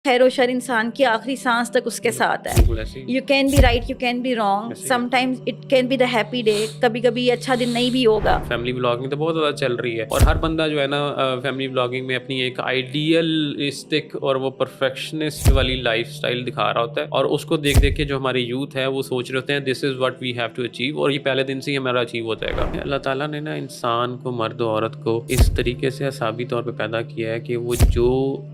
خیر و شر انسان کی آخری سانس تک اس کے ساتھ ہے. بالکل ایسے ہی you can be right, you can be wrong, ایسے ہی sometimes it can be the happy day, کبھی کبھی اچھا دن نہیں بھی ہوگا. فیملی بلاگنگ تو بہت زیادہ چل رہی ہے اور ہر بندہ جو ہے نا فیملی بلاگنگ میں اپنی ایک آئیڈیلسٹک اور وہ پرفیکشنسٹ والی لائف سٹائل دکھا رہا ہوتا ہے اور اس کو دیکھ دیکھ کے جو ہماری یوتھ ہے وہ سوچ رہے ہوتے ہیں this is what we have to achieve, اور یہ پہلے دن سے ہی ہمارا اچیو ہو جائے گا. اللہ تعالیٰ نے نا انسان کو, مرد و عورت کو اس طریقے سے حسابی طور پہ پیدا کیا ہے کہ وہ جو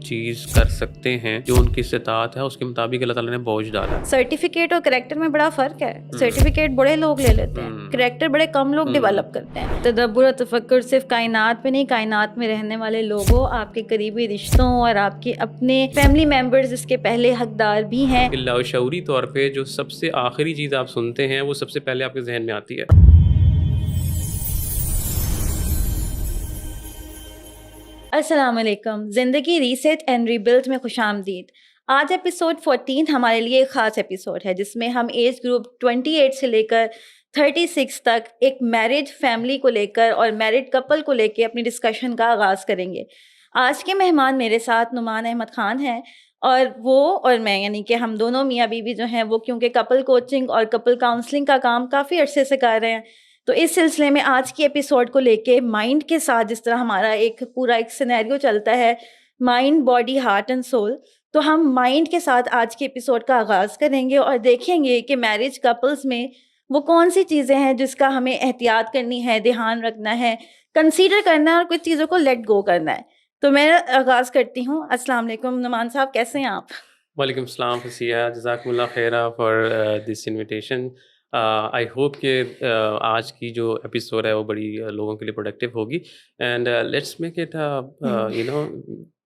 چیز کر سکتے ہیں, جو ان کی استطاعت ہے, اس کے مطابق اللہ تعالیٰ نے بوجھ ڈالا. سرٹیفکیٹ اور کریکٹر میں بڑا فرق ہے. سرٹیفکیٹ بڑے لوگ لے لیتے ہیں, کریکٹر بڑے کم لوگ ڈیولپ کرتے ہیں. تدبر اور تفکر صرف کائنات میں نہیں, کائنات میں رہنے والے لوگوں, آپ کے قریبی رشتوں اور آپ کے اپنے فیملی ممبرز اس کے پہلے حقدار بھی ہیں. لاشعوری طور پہ جو سب سے آخری چیز آپ سنتے ہیں وہ سب سے پہلے آپ کے ذہن میں آتی ہے. السلام علیکم, زندگی ریسیٹ اینڈ ریبلڈ میں خوش آمدید. آج ایپیسوڈ 14 ہمارے لیے ایک خاص ایپیسوڈ ہے جس میں ہم ایج گروپ 28 سے لے کر 36 تک ایک میرج فیملی کو لے کر اور میرڈ کپل کو لے کے اپنی ڈسکشن کا آغاز کریں گے. آج کے مہمان میرے ساتھ نعمان احمد خان ہیں اور وہ اور میں, یعنی کہ ہم دونوں میاں بیوی جو ہیں وہ کیونکہ کپل کوچنگ اور کپل کاؤنسلنگ کا کام کافی عرصے سے کر رہے ہیں, تو اس سلسلے میں آج کی ایپیسوڈ کو لے کے مائنڈ کے ساتھ جس طرح ہمارا ایک پورا ایک سینیریو چلتا ہے, mind, body, heart and civil, تو ہم مائنڈ کے ساتھ آج کے ایپیسوڈ کا آغاز کریں گے اور دیکھیں گے کہ میرج کپلز میں وہ کون سی چیزیں ہیں جس کا ہمیں احتیاط کرنی ہے, دھیان رکھنا ہے, کنسیڈر کرنا ہے اور کچھ چیزوں کو لیٹ گو کرنا ہے. تو میں آغاز کرتی ہوں. السلام علیکم نعمان صاحب, کیسے ہیں آپ؟ وعلیکم السلام فصیحہ, جزاکم اللہ خیرہ for this invitation. I hope کہ آج کی جو ایپیسوڈ ہے وہ بڑی لوگوں کے لیے پروڈکٹیو ہوگی, and let's make it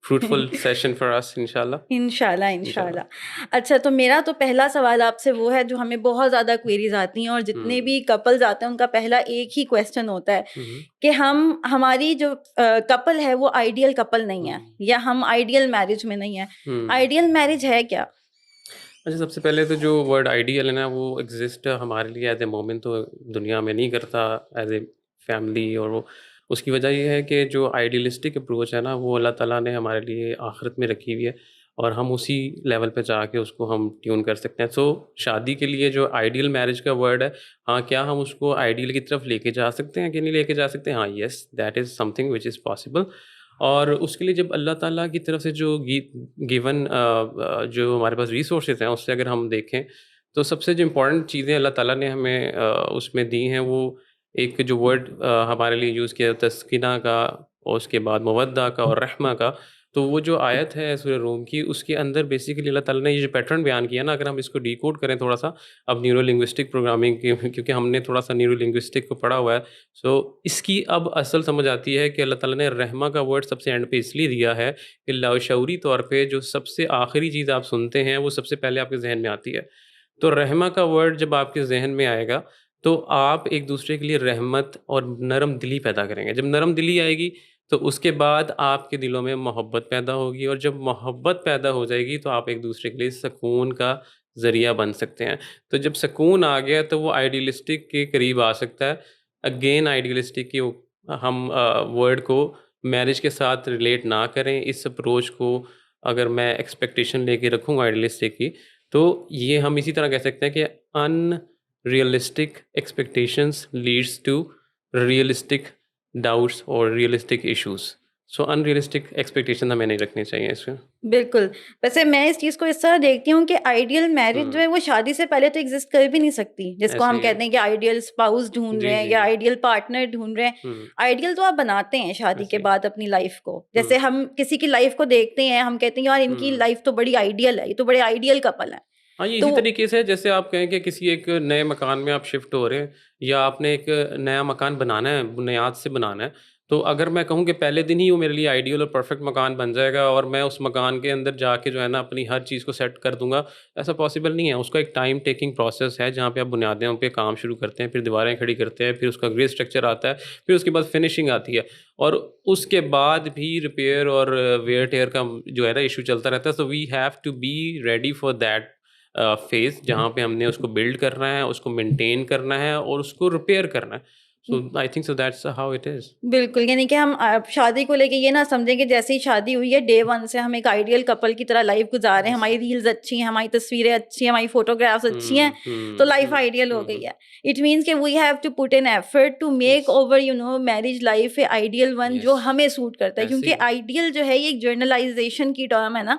fruitful session for us انشاءاللہ. انشاءاللہ. اچھا, تو میرا تو پہلا سوال آپ سے وہ ہے جو ہمیں بہت زیادہ کوئریز آتی ہیں اور جتنے بھی کپلز آتے ہیں ان کا پہلا ایک ہی کویسچن ہوتا ہے کہ ہماری جو کپل ہے وہ آئیڈیل کپل نہیں ہے یا ہم آئیڈیل میرج میں نہیں ہیں. آئیڈیل میرج ہے کیا؟ اچھا, سب سے پہلے تو جو ورڈ آئیڈیل ہے نا وہ ایگزسٹ ہمارے لیے ایز اے مومن تو دنیا میں نہیں کرتا ایز اے فیملی, اور وہ اس کی وجہ یہ ہے کہ جو آئیڈیلسٹک اپروچ ہے نا وہ اللہ تعالیٰ نے ہمارے لیے آخرت میں رکھی ہوئی ہے اور ہم اسی لیول پہ جا کے اس کو ہم ٹیون کر سکتے ہیں. سو شادی کے لیے جو آئیڈیل میرج کا ورڈ ہے, ہاں کیا ہم اس کو آئیڈیل کی طرف لے کے جا سکتے ہیں کہ نہیں لے کے جا سکتے ہیں؟ ہاں, yes, that is something which is possible. اور اس کے لیے جب اللہ تعالیٰ کی طرف سے جو گیون جو ہمارے پاس ریسورسز ہیں اس سے اگر ہم دیکھیں تو سب سے جو امپورٹنٹ چیزیں اللہ تعالیٰ نے ہمیں اس میں دی ہیں, وہ ایک جو ورڈ ہمارے لیے یوز کیا تسکینہ کا, اور اس کے بعد مودہ کا اور رحمہ کا. تو وہ جو آیت ہے سورہ روم کی, اس کے اندر بیسیکلی اللہ تعالیٰ نے یہ جو پیٹرن بیان کیا نا, اگر ہم اس کو ڈیکوڈ کریں تھوڑا سا, اب نیورو لنگوسٹک پروگرامنگ کی, کیونکہ ہم نے تھوڑا سا نیورو لنگوسٹک کو پڑھا ہوا ہے, سو اس کی اب اصل سمجھ آتی ہے کہ اللہ تعالیٰ نے رحمہ کا ورڈ سب سے اینڈ پہ اس لیے دیا ہے کہ لاشعوری طور پہ جو سب سے آخری چیز آپ سنتے ہیں وہ سب سے پہلے آپ کے ذہن میں آتی ہے. تو رحمہ کا ورڈ جب آپ کے ذہن میں آئے گا تو آپ ایک دوسرے کے لیے رحمت اور نرم دلی پیدا کریں گے. جب نرم دلی آئے گی تو اس کے بعد آپ کے دلوں میں محبت پیدا ہوگی, اور جب محبت پیدا ہو جائے گی تو آپ ایک دوسرے کے لیے سکون کا ذریعہ بن سکتے ہیں. تو جب سکون آ گیا تو وہ آئیڈیلسٹک کے قریب آ سکتا ہے. اگین آئیڈیلسٹک کی ہم ورڈ کو میرج کے ساتھ ریلیٹ نہ کریں. اس اپروچ کو اگر میں ایکسپیکٹیشن لے کے رکھوں گا آئیڈیلسٹک کی, تو یہ ہم اسی طرح کہہ سکتے ہیں کہ unrealistic expectations leads to realistic doubts اور realistic issues. So unrealistic expectation ہمیں نہیں رکھنی چاہیے اس میں. بالکل. ویسے میں اس چیز کو اس طرح دیکھتی ہوں کہ آئیڈیل میرج جو ہے وہ شادی سے پہلے تو ایگزسٹ کر بھی نہیں سکتی, جس کو ہم کہتے ہیں کہ آئیڈیل اسپاؤس ڈھونڈ رہے ہیں یا آئیڈیل پارٹنر ڈھونڈ رہے ہیں. آئیڈیل تو آپ بناتے ہیں شادی کے بعد اپنی لائف کو, جیسے ہم کسی کی لائف کو دیکھتے ہیں, ہم کہتے ہیں یار ان کی لائف تو بڑی آئیڈیل ہے, یہ تو بڑے آئیڈیل کپل ہیں. ہاں, یہ اسی طریقے سے جیسے آپ کہیں کہ کسی ایک نئے مکان میں آپ شفٹ ہو رہے ہیں یا آپ نے ایک نیا مکان بنانا ہے, بنیاد سے بنانا ہے, تو اگر میں کہوں کہ پہلے دن ہی وہ میرے لیے آئیڈیل اور پرفیکٹ مکان بن جائے گا اور میں اس مکان کے اندر جا کے جو ہے نا اپنی ہر چیز کو سیٹ کر دوں گا, ایسا پاسبل نہیں ہے. اس کا ایک ٹائم ٹیکنگ پروسیس ہے جہاں پہ آپ بنیادوں پہ کام شروع کرتے ہیں, پھر دیواریں کھڑی کرتے ہیں, پھر اس کا گرے اسٹرکچر آتا ہے, پھر اس کے بعد فنشنگ آتی ہے, اور اس کے بعد بھی ریپیئر اور ویئر ٹیئر کا جو ہے نا ایشو چلتا رہتا ہے. So we have to be ready for that phase جہاں پہ ہم نے اس کو بلڈ کرنا ہے, اس کو مینٹین کرنا ہے اور اس کو ریپیئر کرنا ہے. So I think so that's how it is. بالکل، یعنی کہ ہم شادی کو لے کے یہ نہ سمجھیں کہ جیسے ہی شادی ہوئی ہے ڈے ون سے ہم ایک آئیڈیل کپل کی طرح لائف گزار رہے ہیں, ہماری ریلز اچھی ہیں, ہماری تصویریں اچھی ہیں, ہماری فوٹوگرافس اچھی ہیں تو لائف آئیڈیل ہو گئی ہے. اٹ مینس کہ we have to put an effort to make our marriage life a ideal one جو ہمیں سوٹ کرتا ہے, کیونکہ آئیڈیل جو ہے یہ ایک جرنلائزیشن کی ٹرم ہے نا.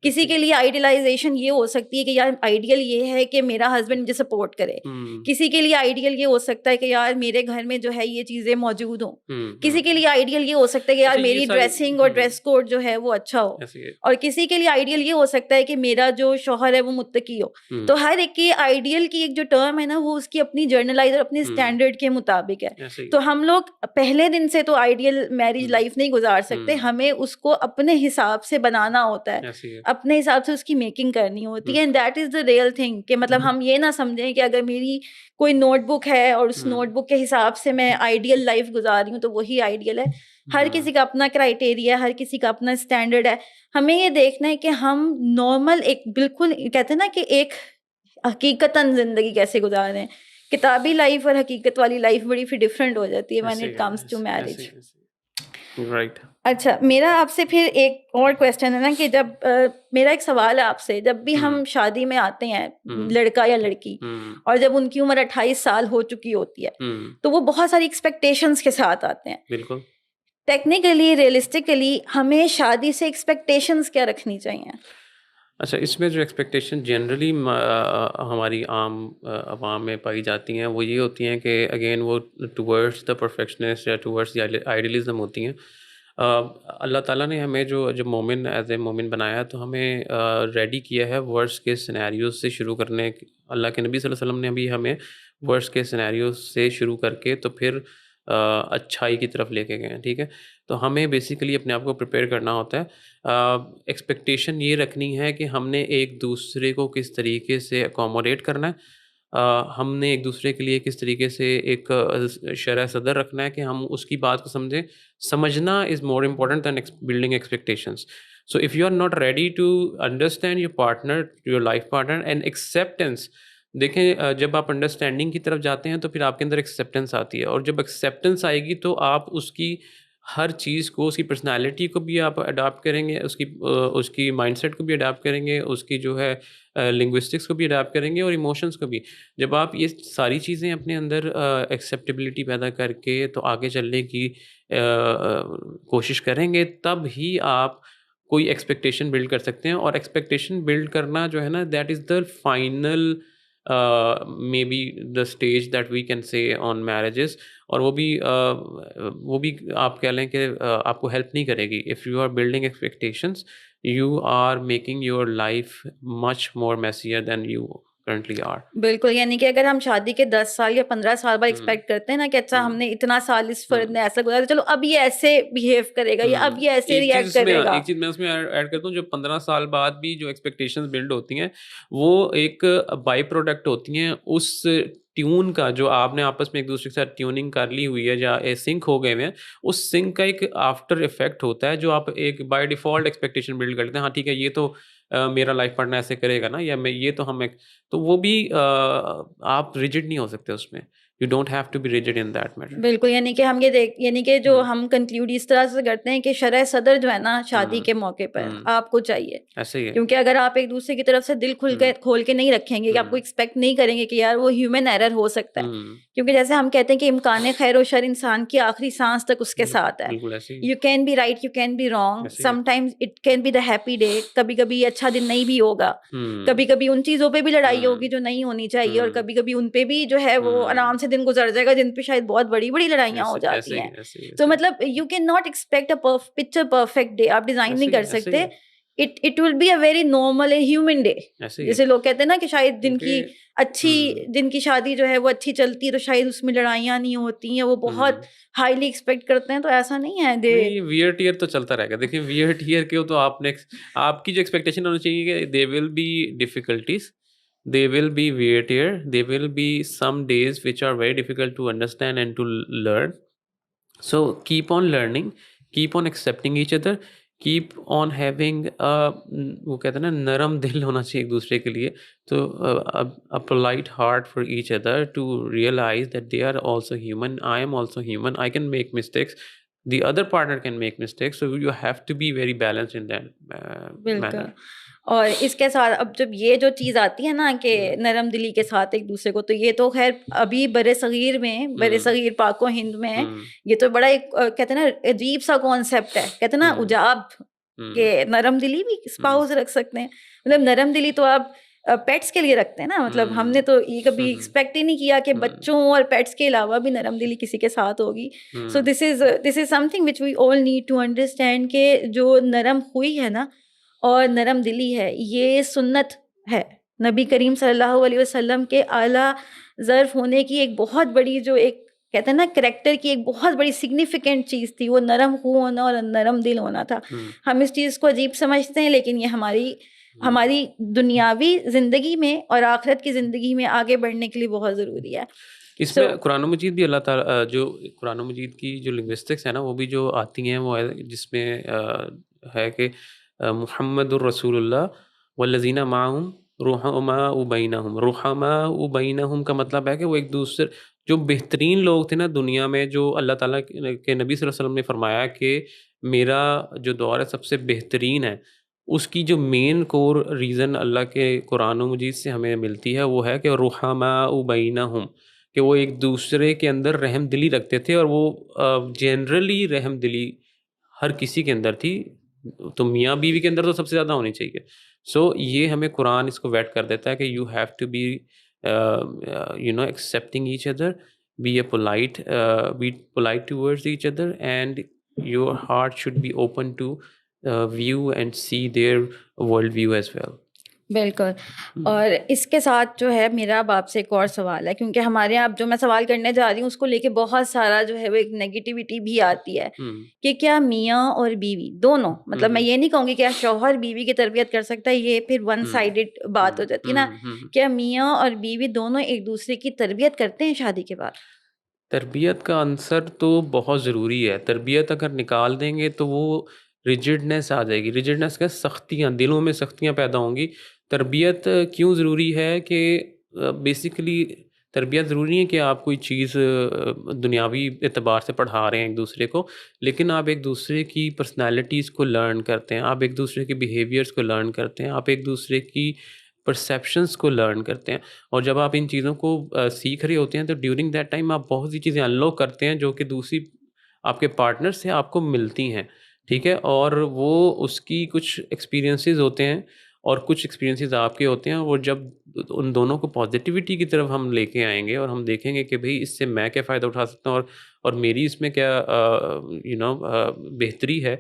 کسی کے لیے آئیڈیلائزیشن یہ ہو سکتی ہے کہ یار آئیڈیل یہ ہے کہ میرا ہسبینڈ مجھے سپورٹ کرے, کسی کے لیے آئیڈیل یہ ہو سکتا ہے کہ یار میرے گھر میں جو ہے یہ چیزیں موجود ہوں, کسی کے لیے آئیڈیل یہ ہو سکتا ہے کہ یار میری ڈریسنگ اور ڈریس کوڈ جو ہے وہ اچھا ہو, اور کسی کے لیے آئیڈیل یہ ہو سکتا ہے کہ میرا جو شوہر ہے وہ متقی ہو. تو ہر ایک کی آئیڈیل کی ایک جو ٹرم ہے نا وہ اس کی اپنی جرنلائز اور اپنی اسٹینڈرڈ کے مطابق ہے. تو ہم لوگ پہلے دن سے تو آئیڈیل میرج لائف نہیں گزار سکتے, ہمیں اس کو اپنے حساب سے بنانا ہوتا ہے, اپنے حساب سے اس کی میکنگ کرنی ہوتی ہے. And that is the real thing کہ مطلب ہم یہ نہ سمجھیں کہ اگر میری کوئی نوٹ بک ہے اور اس نوٹ بک کے حساب سے میں آئیڈیل لائف گزار رہی ہوں تو وہی آئیڈیل ہے. ہر کسی کا اپنا کرائٹیریا, ہر کسی کا اپنا اسٹینڈرڈ ہے. ہمیں یہ دیکھنا ہے کہ ہم نارمل ایک بالکل کہتے ہیں نا کہ ایک حقیقتاً زندگی کیسے گزار رہے ہیں. کتابی لائف اور حقیقت والی لائف بڑی پھر ڈفرینٹ ہو جاتی ہے when it comes to marriage. Right. اچھا, میرا آپ سے پھر ایک اور کویسچن ہے نا کہ جب میرا ایک سوال ہے آپ سے, جب بھی ہم شادی میں آتے ہیں لڑکا یا لڑکی اور جب ان کی عمر 28 سال ہو چکی ہوتی ہے تو وہ بہت ساری ایکسپیکٹیشنس کے ساتھ آتے ہیں. بالکل. ٹیکنیکلی ریئلسٹکلی ہمیں شادی سے ایکسپیکٹیشنس کیا رکھنی چاہیے؟ اچھا, اس میں جو ایکسپیکٹیشن جنرلی ہماری عوام میں پائی جاتی ہیں وہ یہ ہوتی ہیں کہ اگین وہ ٹورڈس دا پرفیکشنسٹ یا ٹورڈس دی آئیڈیلزم ہوتی ہیں. اللہ تعالیٰ نے ہمیں جب مومن ایز اے مومن بنایا تو ہمیں ریڈی کیا ہے ورسٹ کے سینیریوز سے شروع کرنے. اللہ کے نبی صلی اللہ علیہ وسلم نے بھی ہمیں ورسٹ کے سینیریوز سے شروع کر کے تو پھر اچھائی کی طرف لے کے گئے ہیں. ٹھیک ہے, تو ہمیں بیسیکلی اپنے آپ کو پریپیئر کرنا ہوتا ہے. ایکسپیکٹیشن یہ رکھنی ہے کہ ہم نے ایک دوسرے کو کس طریقے سے اکوموڈیٹ کرنا ہے, ہم نے ایک دوسرے کے لیے کس طریقے سے ایک شرح صدر رکھنا ہے کہ ہم اس کی بات کو سمجھیں. سمجھنا is more important than building expectations. So if you are not ready to understand your partner, your life partner, and acceptance. دیکھیں, جب آپ انڈرسٹینڈنگ کی طرف جاتے ہیں تو پھر آپ کے اندر ایکسیپٹنس آتی ہے, اور جب ایکسیپٹنس آئے گی تو آپ اس کی ہر چیز کو, اس کی پرسنالٹی کو بھی آپ اڈاپٹ کریں گے, اس کی مائنڈ سیٹ کو بھی اڈاپٹ کریں گے, اس کی جو ہے لنگوسٹکس کو بھی اڈاپٹ کریں گے, اور ایموشنس کو بھی. جب آپ یہ ساری چیزیں اپنے اندر ایکسیپٹیبلٹی پیدا کر کے تو آگے چلنے کی کوشش کریں گے, تب ہی آپ کوئی ایکسپیکٹیشن بلڈ کر سکتے ہیں. اور ایکسپیکٹیشن بلڈ کرنا جو ہے نا, that is the final may be the stage that we can say on marriages. اور وہ بھی آپ کہہ لیں کہ آپ کو ہیلپ نہیں کرے گی. If you are building expectations, you are making your life much more messier than you currently are. بالکل, یعنی کہ اگر ہم شادی کے 10 سال یا 15 سال بعد ایکسپیکٹ کرتے ہیں نا کہ اچھا ہم نے اتنا سال اس فرد نے ایسا گزارا, چلو اب یہ ایسے بہیو کرے گا یا اب یہ ایسے ریئیکٹ کرے گا. ایک چیز میں اس میں ایڈ کرتا ہوں, جو 15 سال بعد بھی جو ایکسپیکٹیشنز بلڈ ہوتی ہیں وہ ایک بائی پروڈکٹ ہوتی ہیں اس ٹیون کا, جو آپ نے آپس میں ایک دوسرے کے ساتھ ٹیوننگ کر لی ہوئی ہے یا سنک ہو گئے ہیں. اس سنک کا ایک آفٹر افیکٹ ہوتا ہے جو آپ ایک بائی ڈیفالٹ ایکسپیکٹیشن بلڈ کرتے ہیں. ہاں ٹھیک ہے, یہ تو میرا لائف پارٹنر ایسے کرے گا نا, یا میں یہ تو ہم ایک, تو وہ بھی آپ ریجڈ نہیں ہو سکتے اس میں. You don't have to be rigid in that matter. بالکل, یعنی کہ ہم یہ یعنی کہ جو ہم کنکلوڈ اس طرح سے کرتے ہیں کہ شرح صدر جو ہے نا شادی کے موقع پر آپ کو چاہیے, ایسے ہی ہے. کیونکہ اگر آپ ایک دوسرے کی طرف سے دل کھول کے نہیں رکھیں گے, کہ آپ کو ایکسپیکٹ نہیں کریں گے کہ یار وہ ہیومن ایرر ہو سکتا ہے, کیونکہ جیسے ہم کہتے ہیں کہ امکان خیر و شر انسان کی آخری سانس تک اس کے ساتھ ہے. You can be right, you can be wrong, sometimes it can be the happy day, کبھی کبھی اچھا دن نہیں بھی ہوگا, کبھی کبھی ان چیزوں پہ بھی لڑائی ہوگی جو نہیں ہونی چاہیے, اور کبھی کبھی ان پہ بھی جو ہے وہ آرام سے دن گزر جائے گا جن پہ شاید بہت بڑی بڑی لڑائیاں ہو جاتی ہیں. تو مطلب you can not expect a picture perfect day, آپ ڈیزائن نہیں کر سکتے. It will be a very normal human day. جیسے لوگ کہتے ہیں نا کہ شاید جن کی شادی جو ہے وہ اچھی چلتی ہے تو شاید اس میں لڑائیاں نہیں ہوتی ہیں, وہ بہت ہائیلی ایکسپیکٹ کرتے ہیں, تو ایسا نہیں ہے. ویئر ٹیئر تو چلتا رہے گا. دیکھیں ویئر ٹیئر کے تو آپ کی جو ایکسپیکٹیشن ہونی چاہیے کہ they will be difficulties, there will be wear tear, there will be some days which are very difficult to understand and to learn. So keep on learning, keep on accepting each other, keep on having وہ کہتے ہیں نا نرم دل ہونا چاہیے ایک دوسرے کے لیے. تو a polite heart for each other to realize that they are also human. I am also human. I can make mistakes. The other partner can make mistakes. So you have to be very balanced in that بالکل. manner. اور اس کے ساتھ اب جب یہ جو چیز آتی ہے نا کہ نرم دلی کے ساتھ ایک دوسرے کو، تو یہ تو خیر ابھی بر صغیر میں، بر صغیر پاک و ہند میں یہ تو بڑا ایک کہتے ہیں نا عجیب سا کانسیپٹ ہے، کہتے ہیں نا عجاب، کہ نرم دلی بھی اسپاؤس رکھ سکتے ہیں. مطلب نرم دلی تو آپ پیٹس کے لیے رکھتے ہیں نا. مطلب ہم نے تو یہ کبھی ایکسپیکٹ ہی نہیں کیا کہ بچوں اور پیٹس کے علاوہ بھی نرم دلی کسی کے ساتھ ہوگی. So this is something which we all need to understand کہ جو نرم ہوئی ہے نا اور نرم دلی ہے، یہ سنت ہے. نبی کریم صلی اللہ علیہ وسلم کے اعلیٰ ظرف ہونے کی ایک بہت بڑی، جو ایک کہتے ہیں نا کریکٹر کی ایک بہت بڑی سگنیفیکنٹ چیز تھی، وہ نرم ہونا اور نرم دل ہونا تھا. ہم اس چیز کو عجیب سمجھتے ہیں، لیکن یہ ہماری دنیاوی زندگی میں اور آخرت کی زندگی میں آگے بڑھنے کے لیے بہت ضروری ہے. اس میں قرآن مجید بھی اللہ تعالیٰ جو قرآن مجید کی جو لنگوسٹکس ہے نا وہ بھی جو آتی ہیں وہ جس میں ہے کہ محمد الرسول اللہ والذین معہم رحماء بینہم. رحماء بینہم کا مطلب ہے کہ وہ ایک دوسرے جو بہترین لوگ تھے نا دنیا میں، جو اللہ تعالیٰ کے نبی صلی اللہ علیہ وسلم نے فرمایا کہ میرا جو دور ہے سب سے بہترین ہے، اس کی جو مین کور ریزن اللہ کے قرآن مجید سے ہمیں ملتی ہے وہ ہے کہ رحماء بینہم، کہ وہ ایک دوسرے کے اندر رحم دلی رکھتے تھے. اور وہ جنرلی رحم دلی ہر کسی کے اندر تھی، تو میاں بیوی کے اندر تو سب سے زیادہ ہونی چاہیے. سو یہ ہمیں قرآن اس کو ویٹ کر دیتا ہے کہ you have to be accepting each other, be polite towards each other, and your heart should be open to view and see their world view as well. بالکل. اور اس کے ساتھ جو ہے میرا اب آپ سے ایک اور سوال ہے، کیونکہ ہمارے یہاں اب جو میں سوال کرنے جا رہی ہوں اس کو لے کے بہت سارا جو ہے وہ ایک نیگیٹیوٹی بھی آتی ہے کہ کیا میاں اور بیوی دونوں، مطلب میں یہ نہیں کہوں گی کہ شوہر بیوی کی تربیت کر سکتا ہے، یہ پھر ون سائیڈڈ بات ہو جاتی ہے نا. کیا میاں اور بیوی دونوں ایک دوسرے کی تربیت کرتے ہیں شادی کے بعد؟ تربیت کا عنصر تو بہت ضروری ہے. تربیت اگر نکال دیں گے تو وہ ریجڈنس آ جائے گی. ریجڈنس کا سختیاں، دلوں میں سختیاں پیدا ہوں گی. تربیت کیوں ضروری ہے کہ بیسیکلی تربیت ضروری نہیں ہے کہ آپ کوئی چیز دنیاوی اعتبار سے پڑھا رہے ہیں ایک دوسرے کو، لیکن آپ ایک دوسرے کی پرسنالٹیز کو لرن کرتے ہیں، آپ ایک دوسرے کے بیہیویئرس کو لرن کرتے ہیں، آپ ایک دوسرے کی پرسیپشنس کو لرن کرتے ہیں. اور جب آپ ان چیزوں کو سیکھ رہے ہوتے ہیں تو ڈیورنگ دیٹ ٹائم آپ بہت سی چیزیں انلوک کرتے ہیں جو کہ دوسری آپ کے پارٹنر سے آپ کو ملتی ہیں. ٹھیک ہے، اور وہ اس کی کچھ ایکسپیرینسز ہوتے ہیں اور کچھ ایکسپیرینسز آپ کے ہوتے ہیں. اور جب ان دونوں کو پازیٹیوٹی کی طرف ہم لے کے آئیں گے اور ہم دیکھیں گے کہ بھئی اس سے میں کیا فائدہ اٹھا سکتا ہوں اور میری اس میں کیا بہتری ہے.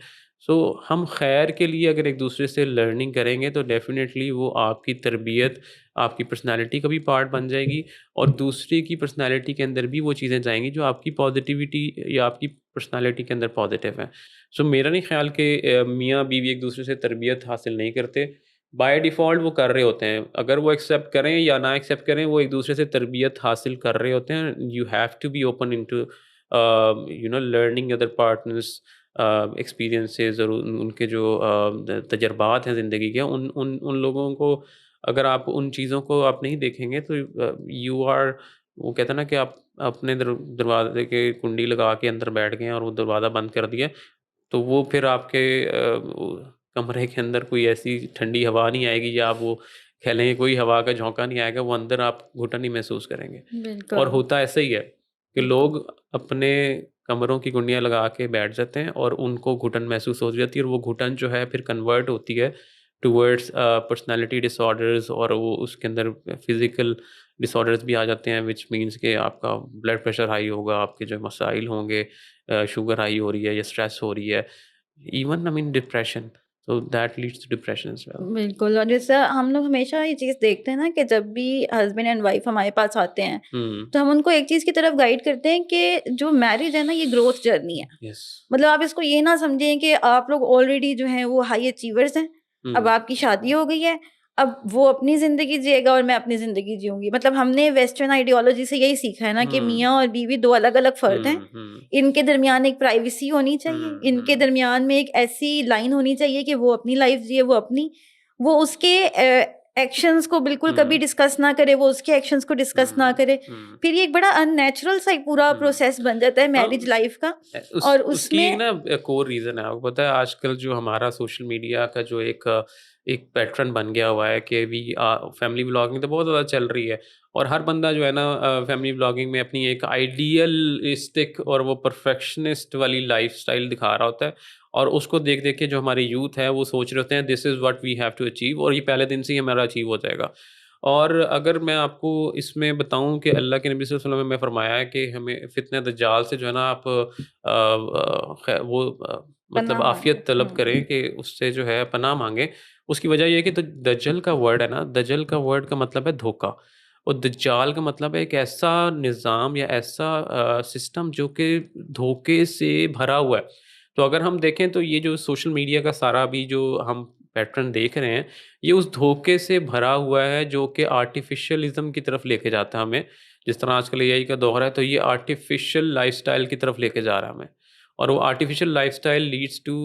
سو ہم خیر کے لیے اگر ایک دوسرے سے لرننگ کریں گے تو ڈیفینیٹلی وہ آپ کی تربیت، آپ کی پرسنالٹی کا بھی پارٹ بن جائے گی، اور دوسرے کی پرسنالٹی کے اندر بھی وہ چیزیں جائیں گی جو آپ کی پازیٹیوٹی یا آپ کی پرسنالٹی کے اندر پازیٹیو ہیں. سو میرا نہیں خیال کہ میاں بیوی ایک دوسرے سے تربیت حاصل نہیں کرتے. بائی ڈیفالٹ وہ کر رہے ہوتے ہیں، اگر وہ ایکسیپٹ کریں یا نہ ایکسیپٹ کریں وہ ایک دوسرے سے تربیت حاصل کر رہے ہوتے ہیں. You have to be open into learning other partners experiences, اور ان کے جو تجربات ہیں زندگی کے، ان لوگوں کو اگر آپ ان چیزوں کو آپ نہیں دیکھیں گے تو یو آر، وہ کہتے ہیں نا کہ آپ اپنے دروازے کے کنڈی لگا کے اندر بیٹھ گئے اور وہ دروازہ بند کر دیا، تو وہ پھر آپ کے کمرے کے اندر کوئی ایسی ٹھنڈی ہوا نہیں آئے گی، یا آپ وہ کھیلیں گے کوئی ہوا کا جھونکا نہیں آئے گا، وہ اندر آپ گھٹن ہی محسوس کریں گے. اور ہوتا ایسا ہی ہے کہ لوگ اپنے کمروں کی کنڈیاں لگا کے بیٹھ جاتے ہیں اور ان کو گھٹن محسوس ہو جاتی ہے، اور وہ گھٹن جو ہے پھر کنورٹ ہوتی ہے ٹورڈس پرسنالٹی ڈس آرڈرز، اور وہ اس کے اندر فزیکل ڈس آرڈرز بھی آ جاتے ہیں، وچ مینس کہ آپ کا بلڈ پریشر ہائی ہوگا، آپ کے جو مسائل ہوں گے، شوگر ہائی ہو رہی ہے یا اسٹریس ہو رہی ہے، even depression. So that leads to depression as well. بالکل. اور جیسے ہم لوگ ہمیشہ یہ چیز دیکھتے ہیں نا کہ جب بھی ہسبینڈ اینڈ وائف ہمارے پاس آتے ہیں تو ہم ان کو ایک چیز کی طرف گائیڈ کرتے ہیں کہ جو میرج ہے نا یہ گروتھ جرنی ہے. مطلب آپ اس کو یہ نہ سمجھیں کہ آپ لوگ آلریڈی جو ہیں وہ ہائی اچیورس ہیں، اب آپ کی شادی ہو گئی ہے، اب وہ اپنی زندگی جیے گا اور میں اپنی زندگی جیوں گی. مطلب ہم نے ویسٹرن آئیڈیالوجی سے یہی سیکھا ہے نا کہ میاں اور بیوی دو الگ الگ فرد ہیں, ان کے درمیان ایک پرائیویسی ہونی چاہیے, ان کے درمیان میں ایک ایسی لائن ہونی چاہیے کہ وہ اپنی لائف جیے, وہ اپنی, وہ اس کے ایکشنز کو بالکل کبھی ڈسکس نہ کرے, وہ اس کے ایکشنز کو ڈسکس نہ کرے. پھر یہ ایک بڑا ان نیچرل سا ایک پورا پروسیس بن جاتا ہے میرج لائف کا. اور اس کی میں ایک نا کور ریزن ہے, آپ کو پتہ ہے آج کل جو ہمارا سوشل میڈیا کا جو ایک پیٹرن بن گیا ہوا ہے کہ فیملی بلاگنگ تو بہت زیادہ چل رہی ہے, اور ہر بندہ جو ہے نا فیملی بلاگنگ میں اپنی ایک آئیڈیلسٹک اور وہ پرفیکشنسٹ والی لائف اسٹائل دکھا رہا ہوتا ہے, اور اس کو دیکھ دیکھ کے جو ہماری یوتھ ہے وہ سوچ رہے ہوتے ہیں this is what we have to achieve, اور یہ پہلے دن سے ہی ہمارا اچیو ہو جائے گا. اور اگر میں آپ کو اس میں بتاؤں کہ اللہ کے نبی صلی اللہ علیہ وسلم نے فرمایا ہے کہ ہمیں فتنہ دجال سے جو ہے نا آپ وہ مطلب عافیت طلب کریں, کہ اس سے جو ہے پناہ مانگیں. اس کی وجہ یہ ہے کہ دجل کا ورڈ ہے نا, دجل کا ورڈ کا مطلب ہے دھوکہ, اور دجال کا مطلب ہے ایک ایسا نظام یا ایسا سسٹم جو کہ دھوکے سے بھرا ہوا ہے. تو اگر ہم دیکھیں تو یہ جو سوشل میڈیا کا سارا بھی جو ہم پیٹرن دیکھ رہے ہیں یہ اس دھوکے سے بھرا ہوا ہے جو کہ آرٹیفیشلزم کی طرف لے کے جاتا ہے ہمیں. جس طرح آج کل AI کا دور ہے تو یہ آرٹیفیشل لائف سٹائل کی طرف لے کے جا رہا ہے ہمیں, اور وہ artificial lifestyle leads to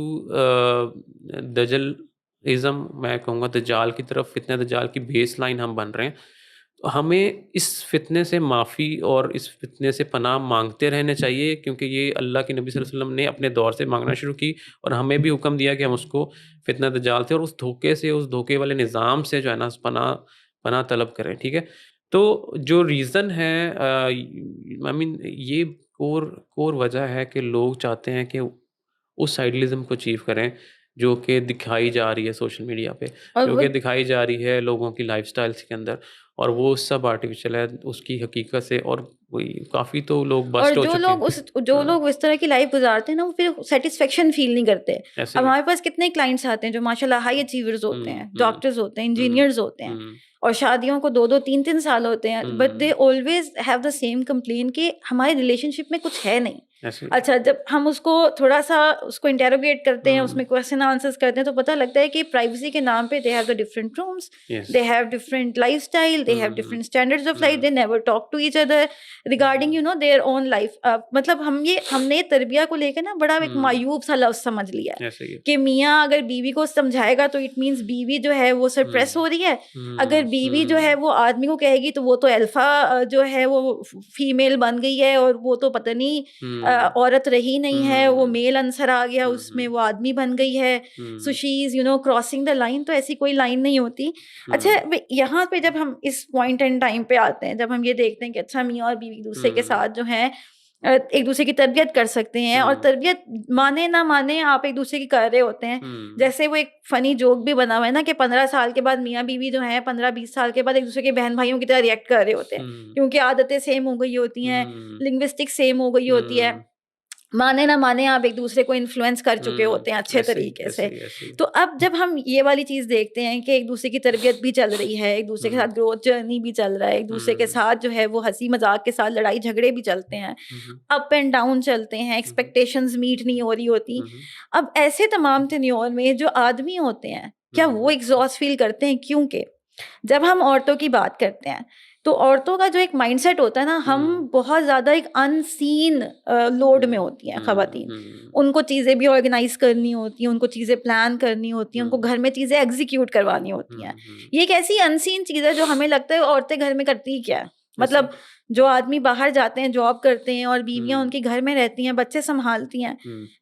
دجل ازم, میں کہوں گا دجال کی طرف, فتنہ دجال کی بیس لائن ہم بن رہے ہیں. ہمیں اس فتنے سے معافی اور اس فتنے سے پناہ مانگتے رہنے چاہیے, کیونکہ یہ اللہ کے نبی صلی اللہ علیہ وسلم نے اپنے دور سے مانگنا شروع کی, اور ہمیں بھی حکم دیا کہ ہم اس کو فتنہ دجال سے اور اس دھوکے سے, اس دھوکے والے نظام سے جو ہے نا پناہ طلب کریں. ٹھیک ہے, تو جو ریزن ہے I mean یہ کور وجہ ہے کہ لوگ چاہتے ہیں کہ اس آئیڈیلزم کو اچیو کریں جو کہ دکھائی جا رہی ہے سوشل میڈیا پہ, جو کہ دکھائی جا رہی ہے لوگوں کی لائف سٹائلس کے اندر, اور وہ سب آرٹیفیشل ہے اس کی حقیقت سے. اور کافی تو لوگ بسٹ ہو چکے ہیں, جو لوگ اس طرح کی لائف گزارتے ہیں نا وہ پھر سیٹسفیکشن فیل نہیں کرتے. اب ہمارے پاس کتنے کلائنٹس آتے ہیں جو ماشاء اللہ ہائی اچیورز ہوتے ہیں, ڈاکٹرز ہوتے ہیں, انجینئرز ہوتے ہیں, اور شادیوں کو 2-2 3-3 سال ہوتے ہیں, but they always have the same complain کہ ہمارے ریلیشن شپ میں کچھ ہے نہیں. اچھا, جب ہم اس کو تھوڑا سا اس کو انٹیروگیٹ کرتے ہیں, اس میں کویسچن آنسرز کرتے ہیں, تو پتہ لگتا ہے کہ پرائیویسی کے نام پہ they have the different rooms, they have different life style, they have different standards of life, they never talk to each other regarding their own life. مطلب ہم نے تربیہ کو لے کے نا بڑا ایک معیوب سا لفظ سمجھ لیا ہے کہ میاں اگر بیوی کو سمجھائے گا تو اٹ مینس بیوی جو ہے وہ سپریس ہو رہی ہے, اگر بیوی جو ہے وہ آدمی کو کہے گی تو وہ تو الفا جو ہے وہ فیمیل بن گئی ہے, اور وہ تو پتہ نہیں عورت رہی نہیں ہے, وہ میل عنصر آ گیا اس میں, وہ آدمی بن گئی ہے, سو شی از کراسنگ دا لائن. تو ایسی کوئی لائن نہیں ہوتی. اچھا, یہاں پہ جب ہم اس پوائنٹ اینڈ ٹائم پہ آتے ہیں, جب ہم یہ دیکھتے ہیں کہ اچھا میاں اور بیوی دوسرے کے ساتھ جو ہیں ایک دوسرے کی تربیت کر سکتے ہیں, اور تربیت مانے نہ مانے آپ ایک دوسرے کی کر رہے ہوتے ہیں. جیسے وہ ایک فنی جوک بھی بنا ہوا ہے نا کہ 15 سال کے بعد میاں بیوی جو ہیں 15-20 سال کے بعد ایک دوسرے کے بہن بھائیوں کی طرح ریئیکٹ کر رہے ہوتے ہیں, کیونکہ عادتیں سیم ہو گئی ہوتی ہیں, لنگوسٹک سیم ہو گئی ہوتی ہے, مانے نہ مانے آپ ایک دوسرے کو انفلوئنس کر چکے ہوتے ہیں اچھے طریقے سے. تو اب جب ہم یہ والی چیز دیکھتے ہیں کہ ایک دوسرے کی تربیت بھی چل رہی ہے, ایک دوسرے کے ساتھ گروتھ جرنی بھی چل رہا ہے, ایک دوسرے کے ساتھ جو ہے وہ ہنسی مذاق کے ساتھ لڑائی جھگڑے بھی چلتے ہیں, اپ اینڈ ڈاؤن چلتے ہیں, ایکسپیکٹیشنز میٹ نہیں ہو رہی ہوتی. اب ایسے تمام تنیور میں جو آدمی ہوتے ہیں کیا وہ ایگزاسٹ فیل کرتے ہیں؟ کیونکہ جب ہم عورتوں کی بات کرتے ہیں تو عورتوں کا جو ایک مائنڈ سیٹ ہوتا ہے نا, ہم بہت زیادہ ایک ان سین لوڈ میں ہوتی ہیں خواتین. ان کو چیزیں بھی آرگنائز کرنی ہوتی ہیں, ان کو چیزیں پلان کرنی ہوتی ہیں, ان کو گھر میں چیزیں ایگزیکیوٹ کروانی ہوتی ہیں. یہ ایک ایسی ان سین چیز ہے جو ہمیں لگتا ہے عورتیں گھر میں کرتی ہی کیا ہے. مطلب جو آدمی باہر جاتے ہیں, جاب کرتے ہیں, اور بیویاں ان کے گھر میں رہتی ہیں, بچے سنبھالتی ہیں,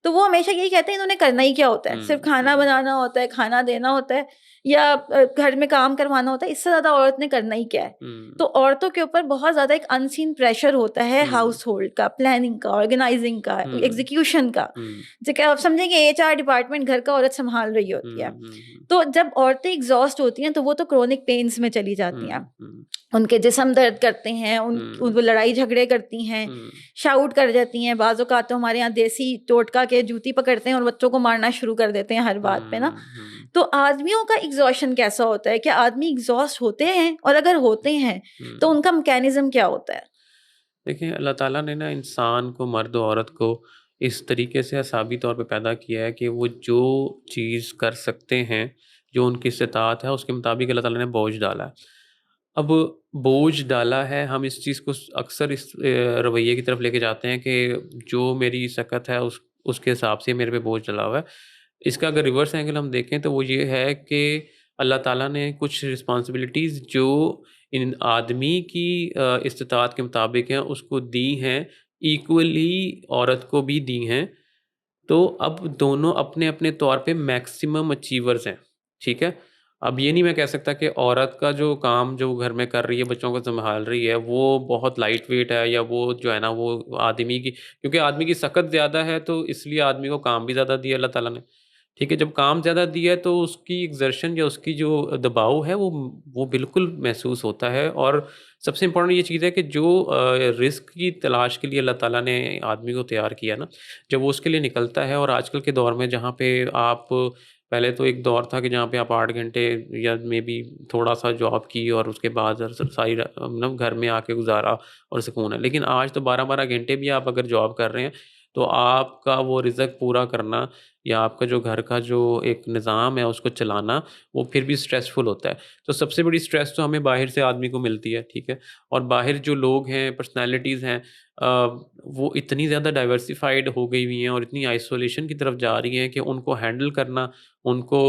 تو وہ ہمیشہ یہی کہتے ہیں انہوں نے کرنا ہی کیا ہوتا ہے, صرف کھانا بنانا ہوتا ہے, کھانا دینا ہوتا ہے, یا گھر میں کام کروانا ہوتا ہے, اس سے زیادہ عورت نے کرنا ہی کیا ہے. تو عورتوں کے اوپر بہت زیادہ ایک ان سین پریشر ہوتا ہے ہاؤس ہولڈ کا, پلاننگ کا, آرگنائزنگ کا, ایگزیکیوشن کا. جو آپ سمجھیں کہ HR ڈپارٹمنٹ گھر کا عورت سنبھال رہی ہوتی ہے. تو جب عورتیں ایگزاسٹ ہوتی ہیں تو وہ تو کرونک پینس میں چلی جاتی ہیں, ان کے جسم درد کرتے ہیں, ان کو لڑائی جھگڑے کرتی ہیں, شاؤٹ کر جاتی ہیں. بعض اوقات تو ہمارے یہاں دیسی ٹوٹکا کے جوتی پکڑتے ہیں اور بچوں کو مارنا شروع کر دیتے ہیں ہر بات پہ نا. تو آدمیوں کا ایگزاسشن کیسا ہوتا ہے؟ کیا آدمی ایگزاسٹ ہوتے ہیں, اور اگر ہوتے ہیں تو ان کا میکینزم کیا ہوتا ہے؟ دیکھیں, اللہ تعالیٰ نے نا انسان کو, مرد و عورت کو اس طریقے سے اعصابی طور پہ پیدا کیا ہے کہ وہ جو چیز کر سکتے ہیں جو ان کی استطاعت ہے اس کے مطابق اللہ تعالیٰ نے بوجھ ڈالا ہے. اب بوجھ ڈالا ہے، ہم اس چیز کو اکثر اس رویے کی طرف لے کے جاتے ہیں کہ جو میری سکت ہے اس کے حساب سے میرے پہ بوجھ ڈلا ہوا ہے. اس کا اگر ریورس اینگل ہم دیکھیں تو وہ یہ ہے کہ اللہ تعالیٰ نے کچھ رسپانسبلٹیز جو ان آدمی کی استطاعت کے مطابق ہیں اس کو دی ہیں، ایکولی عورت کو بھی دی ہیں. تو اب دونوں اپنے اپنے طور پہ میکسیمم اچیورز ہیں. ٹھیک ہے، اب یہ نہیں میں کہہ سکتا کہ عورت کا جو کام جو گھر میں کر رہی ہے، بچوں کو سنبھال رہی ہے، وہ بہت لائٹ ویٹ ہے، یا وہ جو ہے نا وہ آدمی کی، کیونکہ آدمی کی سخت زیادہ ہے تو اس لیے آدمی کو کام بھی زیادہ دیا اللہ تعالیٰ نے. ٹھیک ہے، جب کام زیادہ دیا ہے تو اس کی ایگزرشن یا اس کی جو دباؤ ہے وہ بالکل محسوس ہوتا ہے. اور سب سے امپورٹنٹ یہ چیز ہے کہ جو رزق کی تلاش کے لیے اللہ تعالیٰ نے آدمی کو تیار کیا نا، جب وہ اس کے لیے نکلتا ہے، اور آج کل کے دور میں جہاں پہ آپ، پہلے تو ایک دور تھا کہ جہاں پہ آپ 8 گھنٹے یا مے بی تھوڑا سا جاب کی اور اس کے بعد ساری گھر میں آ کے گزارا اور سکون ہے. لیکن آج تو 12 گھنٹے بھی آپ اگر جاب کر رہے ہیں تو آپ کا وہ رزق پورا کرنا یا آپ کا جو گھر کا جو ایک نظام ہے اس کو چلانا، وہ پھر بھی سٹریسفل ہوتا ہے. تو سب سے بڑی سٹریس تو ہمیں باہر سے آدمی کو ملتی ہے. ٹھیک ہے، اور باہر جو لوگ ہیں، پرسنالٹیز ہیں، وہ اتنی زیادہ ڈائیورسیفائڈ ہو گئی ہوئی ہیں اور اتنی آئسولیشن کی طرف جا رہی ہیں کہ ان کو ہینڈل کرنا، ان کو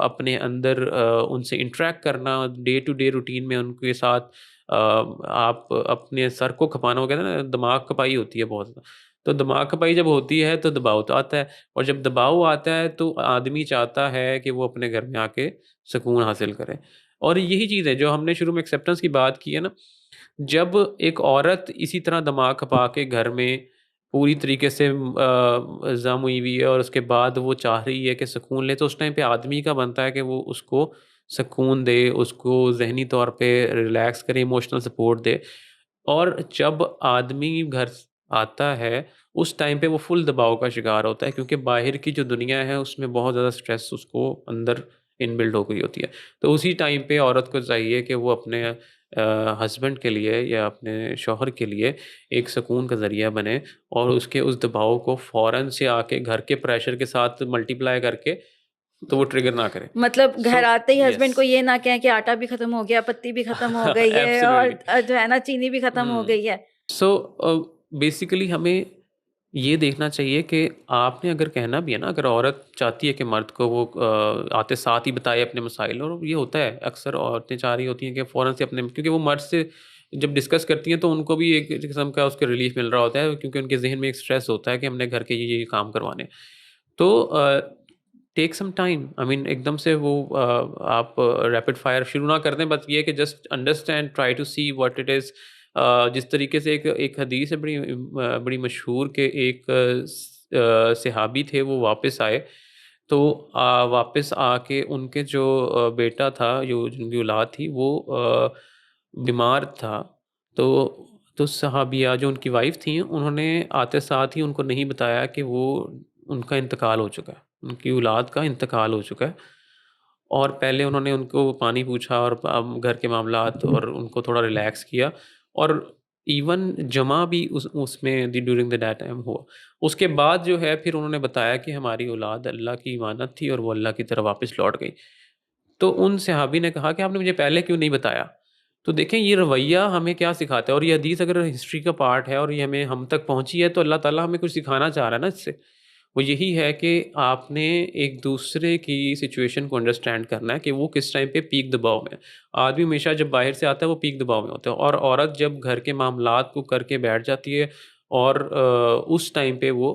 اپنے اندر ان سے انٹریکٹ کرنا، ڈے ٹو ڈے روٹین میں ان کے ساتھ آپ اپنے سر کو کھپانا، وہ کہتے ہیں نا دماغ کھپائی ہوتی ہے بہت زیادہ. تو دماغ کھپائی جب ہوتی ہے تو دباؤ تو آتا ہے، اور جب دباؤ آتا ہے تو آدمی چاہتا ہے کہ وہ اپنے گھر میں آ کے سکون حاصل کرے. اور یہی چیز ہے جو ہم نے شروع میں ایکسیپٹنس کی بات کی ہے نا، جب ایک عورت اسی طرح دماغ کھپا کے گھر میں پوری طریقے سے ضم ہوئی ہوئی ہے اور اس کے بعد وہ چاہ رہی ہے کہ سکون لے، تو اس ٹائم پہ آدمی کا بنتا ہے کہ وہ اس کو سکون دے، اس کو ذہنی طور پہ ریلیکس کرے، ایموشنل سپورٹ دے. اور جب آدمی گھر آتا ہے اس ٹائم پہ وہ فل دباؤ کا شکار ہوتا ہے، کیونکہ باہر کی جو دنیا ہے اس میں بہت زیادہ سٹریس اس کو اندر ان بلڈ ہو گئی ہوتی ہے. تو اسی ٹائم پہ عورت کو چاہیے کہ وہ اپنے ہسبینڈ کے لیے یا اپنے شوہر کے لیے ایک سکون کا ذریعہ بنے، اور اس کے اس دباؤ کو فوراً سے آ کے گھر کے پریشر کے ساتھ ملٹیپلائی کر کے تو وہ ٹریگر نہ کرے. مطلب گھر آتے ہی ہسبینڈ یس، کو یہ نہ کہیں کہ آٹا بھی ختم ہو گیا، پتی بھی ختم ہو گئی ہے، اور ایبسلیٹلی. جو ہے نا چینی بھی ختم ہو گئی ہے. سو بیسیکلی ہمیں یہ دیکھنا چاہیے کہ آپ نے اگر کہنا بھی ہے نا، اگر عورت چاہتی ہے کہ مرد کو وہ آتے ساتھ ہی بتائے اپنے مسائل، اور یہ ہوتا ہے اکثر عورتیں چاہ رہی ہوتی ہیں کہ فوراً سے اپنے، کیونکہ وہ مرد سے جب ڈسکس کرتی ہیں تو ان کو بھی ایک قسم کا اس کے ریلیف مل رہا ہوتا ہے، کیونکہ ان کے ذہن میں ایک سٹریس ہوتا ہے کہ ہم نے گھر کے یہ کام کروانے. تو ٹیک سم ٹائم، آئی مین ایک دم سے وہ آپ ریپڈ فائر شروع نہ کر دیں، بس یہ کہ just understand, try to see what it is. جس طریقے سے ایک حدیث ہے بڑی مشہور، کہ ایک صحابی تھے، وہ واپس آئے تو واپس آ کے ان کے جو بیٹا تھا، جو جن کی اولاد تھی، وہ بیمار تھا. تو صحابیہ جو ان کی وائف تھیں، انہوں نے آتے ساتھ ہی ان کو نہیں بتایا کہ وہ ان کا انتقال ہو چکا ہے، ان کی اولاد کا انتقال ہو چکا ہے. اور پہلے انہوں نے ان کو پانی پوچھا اور گھر کے معاملات، اور ان کو تھوڑا ریلیکس کیا، اور ایون جمع بھی اس میں ڈیورنگ دا ڈیٹ ٹائم ہوا. اس کے بعد جو ہے پھر انہوں نے بتایا کہ ہماری اولاد اللہ کی امانت تھی اور وہ اللہ کی طرف واپس لوٹ گئی. تو ان صحابی نے کہا کہ آپ نے مجھے پہلے کیوں نہیں بتایا؟ تو دیکھیں یہ رویہ ہمیں کیا سکھاتا ہے، اور یہ حدیث اگر ہسٹری کا پارٹ ہے اور یہ ہم تک پہنچی ہے تو اللہ تعالیٰ ہمیں کچھ سکھانا چاہ رہا ہے نا اس سے. وہ یہی ہے کہ آپ نے ایک دوسرے کی سچویشن کو انڈرسٹینڈ کرنا ہے کہ وہ کس ٹائم پہ پیک دباؤ میں. آدمی ہمیشہ جب باہر سے آتا ہے وہ پیک دباؤ میں ہوتا ہے، اور عورت جب گھر کے معاملات کو کر کے بیٹھ جاتی ہے اور اس ٹائم پہ وہ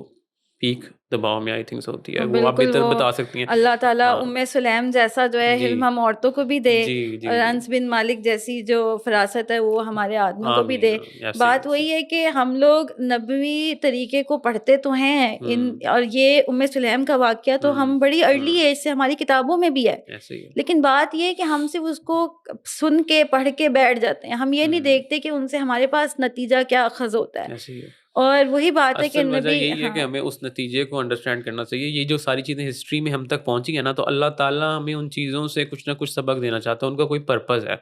پیک دباؤ میں آئی تھنکس ہوتی ہے. وہ آپ بالکل، بہتر وہ بتا سکتی ہیں. اللہ تعالیٰ ہاں سلیم جیسا جو ہے جی حلم ہم عورتوں کو بھی دے، جی جی اور جی، انس بن مالک جیسی جو فراست ہے وہ ہمارے آدمیوں کو بھی آمین. دے. ایسے بات وہی ہے کہ ہم لوگ نبوی طریقے کو پڑھتے تو ہیں اور یہ سلیم کا واقعہ تو ہم بڑی ارلی ایج سے ہماری کتابوں میں بھی ہے، ایسے ہی. لیکن بات یہ ہے کہ ہم صرف اس کو سن کے پڑھ کے بیٹھ جاتے ہیں، ہم یہ نہیں دیکھتے کہ ان سے ہمارے پاس نتیجہ کیا اخذ ہوتا ہے. ایسے ہی ہے. اور وہی بات ہے کہ اصل وجہ نبی، یہی ہے کہ ہمیں اس نتیجے کو انڈرسٹینڈ کرنا چاہیے. یہ جو ساری چیزیں ہسٹری میں ہم تک پہنچی ہیں نا، تو اللہ تعالیٰ ہمیں ان چیزوں سے کچھ نہ کچھ سبق دینا چاہتا ہے. ان کا کوئی پرپز ہے.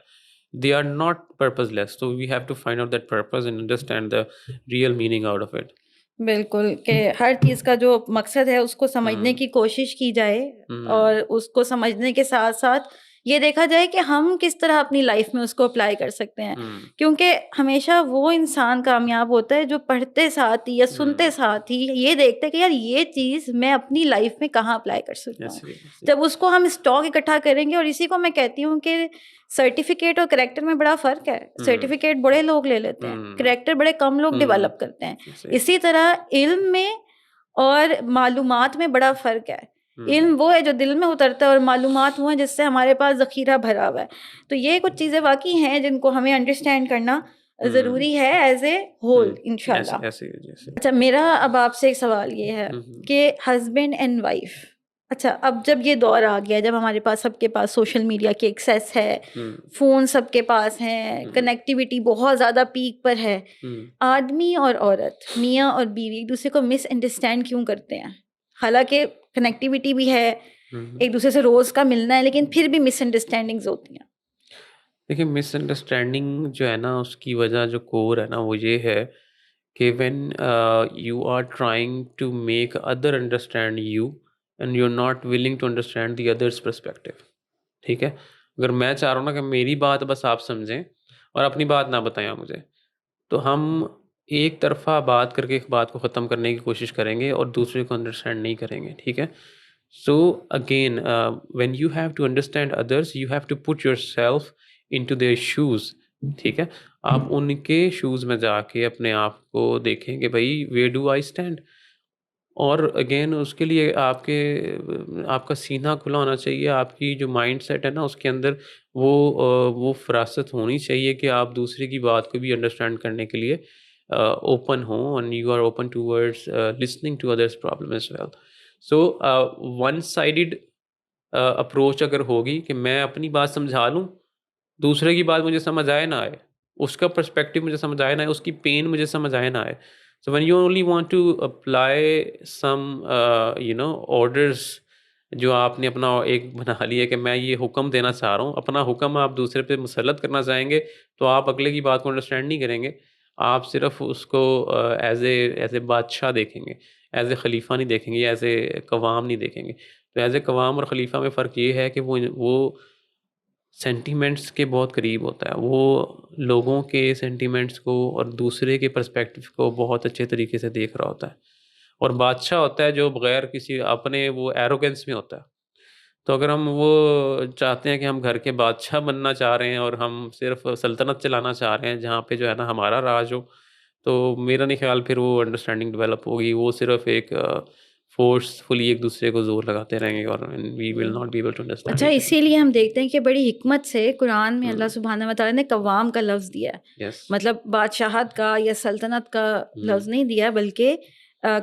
They are not purposeless, so we have to find out that purpose and understand the real meaning out of it. بالکل کہ ہر چیز کا جو مقصد ہے اس کو سمجھنے ہوں کی کوشش کی جائے، ہوں اور اس کو سمجھنے کے ساتھ ساتھ یہ دیکھا جائے کہ ہم کس طرح اپنی لائف میں اس کو اپلائی کر سکتے ہیں، ہوں کیونکہ ہمیشہ وہ انسان کامیاب ہوتا ہے جو پڑھتے ساتھ ہی یا ہوں سنتے ساتھ ہی یہ دیکھتا ہے کہ یار یہ چیز میں اپنی لائف میں کہاں اپلائی کر سکتا ہوں. ایسے ایسے جب اس کو ہم اسٹاک اکٹھا کریں گے، اور اسی کو میں کہتی ہوں کہ سرٹیفکیٹ اور کریکٹر میں بڑا فرق ہے. ہوں سرٹیفکیٹ بڑے لوگ لے لیتے ہیں، ہوں کریکٹر بڑے کم لوگ ہوں ڈیولپ کرتے ہیں. ایسے اسی طرح علم میں اور معلومات میں بڑا فرق ہے. ہوں علم وہ ہے جو دل میں اترتا ہے، اور معلومات وہ ہیں جس سے ہمارے پاس ذخیرہ بھرا ہوا ہے. تو یہ کچھ چیزیں واقعی ہیں جن کو ہمیں انڈرسٹینڈ کرنا ہوں ضروری ہے ایز اے ہول، ہوں انشاءاللہ. ایسے جیسے اچھا، میرا اب آپ سے ایک سوال یہ ہے ہوں کہ ہسبینڈ اینڈ وائف، اچھا اب جب یہ دور آ گیا، جب ہمارے پاس سب کے پاس سوشل میڈیا کی ایکسیس ہے، ہوں فون سب کے پاس ہیں، ہوں کنیکٹیویٹی بہت زیادہ پیک پر ہے، ہوں آدمی اور عورت، میاں اور بیوی ایک دوسرے کو مس انڈرسٹینڈ کیوں کرتے ہیں؟ حالانکہ کنیکٹیویٹی بھی ہے، ہوں ایک دوسرے سے روز کا ملنا ہے، لیکن پھر بھی مس انڈرسٹینڈنگز ہوتی ہیں. دیکھیے مس انڈرسٹینڈنگ جو ہے نا اس کی وجہ جو کور ہے نا وہ یہ ہے کہ when you are trying to make other understand you and you are not willing to understand the others perspective. ٹھیک ہے، اگر میں چاہ رہا ہوں نا کہ میری بات بس آپ سمجھیں اور اپنی بات نہ بتائیں آپ مجھے، تو ہم ایک طرفہ بات کر کے ایک بات کو ختم کرنے کی کوشش کریں گے اور دوسرے کو انڈرسٹینڈ نہیں کریں گے. ٹھیک ہے، so again when you have to understand others you have to put yourself in to their shoes. ٹھیک ہے، آپ ان کے شوز میں جا کے اپنے آپ کو دیکھیں کہ بھائی ویئر ڈو آئی اسٹینڈ. اور اگین اس کے لیے آپ کا سینہ کھلا ہونا چاہیے، آپ کی جو مائنڈ سیٹ ہے نا اس کے اندر وہ فراست ہونی چاہیے کہ آپ دوسرے کی بات کو بھی انڈرسٹینڈ کرنے کے لیے اوپن ہوں، and you are open to words listening to others problem as well. So one sided approach اگر ہوگی کہ میں اپنی بات سمجھا لوں، دوسرے کی بات مجھے سمجھ آئے نہ آئے، اس کا پرسپیکٹیو مجھے سمجھ آئے نہ آئے، اس کی پین مجھے سمجھ آئے نہ آئے. So when you only want to apply some orders جو آپ نے اپنا ایک بنا لیا کہ میں یہ حکم دینا چاہ رہا ہوں، اپنا حکم آپ دوسرے پہ مسلط کرنا چاہیں گے تو آپ اگلے کی بات کو انڈرسٹینڈ نہیں کریں گے. آپ صرف اس کو ایز اے بادشاہ دیکھیں گے، ایز اے خلیفہ نہیں دیکھیں گے، ایز اے قوام نہیں دیکھیں گے. تو ایز اے قوام اور خلیفہ میں فرق یہ ہے کہ وہ سینٹیمنٹس کے بہت قریب ہوتا ہے، وہ لوگوں کے سینٹیمنٹس کو اور دوسرے کے پرسپیکٹیو کو بہت اچھے طریقے سے دیکھ رہا ہوتا ہے. اور بادشاہ ہوتا ہے جو بغیر کسی اپنے وہ ایروگنس میں ہوتا ہے. تو اگر ہم وہ چاہتے ہیں کہ ہم گھر کے بادشاہ بننا چاہ رہے ہیں اور ہم صرف سلطنت چلانا چاہ رہے ہیں جہاں پہ جو ہے نا ہمارا راج ہو، تو میرا نہیں خیال پھر وہ انڈرسٹینڈنگ ڈیولپ ہوگی. وہ صرف ایک فورسفلی ایک دوسرے کو زور لگاتے رہیں گے اور we will not be able to understand اچھا، ایچ اسی لیے ہم دیکھتے ہیں کہ بڑی حکمت سے قرآن میں ادر. اللہ سبحانہ و تعالیٰ نے قوام کا لفظ دیا ہے. یس. مطلب بادشاہت کا یا سلطنت کا لفظ نہیں دیا، بلکہ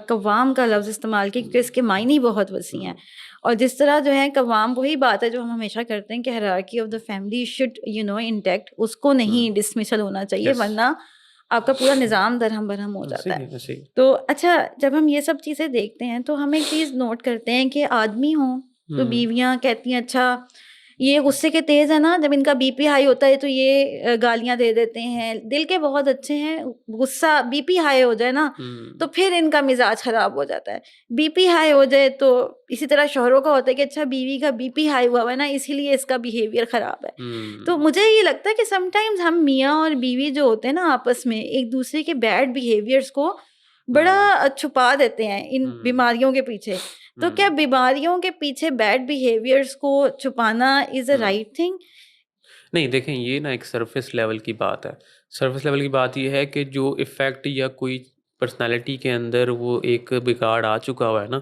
قوام کا لفظ استعمال کیا، کیونکہ اس کے معنی بہت وسیع ہیں. اور جس طرح جو ہے قوام، وہی بات ہے جو ہم ہمیشہ کرتے ہیں کہ hierarchy of the family should intact, اس کو نہیں ڈسمسل ہونا چاہیے، Yes. ورنہ آپ کا پورا نظام درہم برہم ہو جاتا ہے. صحیح. تو اچھا، جب ہم یہ سب چیزیں دیکھتے ہیں تو ہم ایک چیز نوٹ کرتے ہیں کہ آدمی ہوں تو بیویاں کہتی ہیں اچھا یہ غصے کے تیز ہے نا، جب ان کا بی پی ہائی ہوتا ہے تو یہ گالیاں دے دیتے ہیں، دل کے بہت اچھے ہیں، غصہ بی پی ہائی ہو جائے نا تو پھر ان کا مزاج خراب ہو جاتا ہے. بی پی ہائی ہو جائے تو اسی طرح شوہروں کا ہوتا ہے کہ اچھا بیوی کا بی پی ہائی ہوا ہے نا، اسی لیے اس کا بیہیویئر خراب ہے. تو مجھے یہ لگتا ہے کہ سم ٹائمز ہم میاں اور بیوی جو ہوتے ہیں نا آپس میں ایک دوسرے کے بیڈ بیہیویئرس کو بڑا چھپا دیتے ہیں ان بیماریوں کے پیچھے. تو کیا بیماریوں کے پیچھے بیڈ بیہیویئرس کو چھپانا از اے رائٹ تھنگ؟ نہیں، دیکھیں یہ نا ایک سرفیس لیول کی بات ہے. سرفیس لیول کی بات یہ ہے کہ جو ایفیکٹ یا کوئی پرسنالٹی کے اندر وہ ایک بگاڑ آ چکا ہوا ہے نا،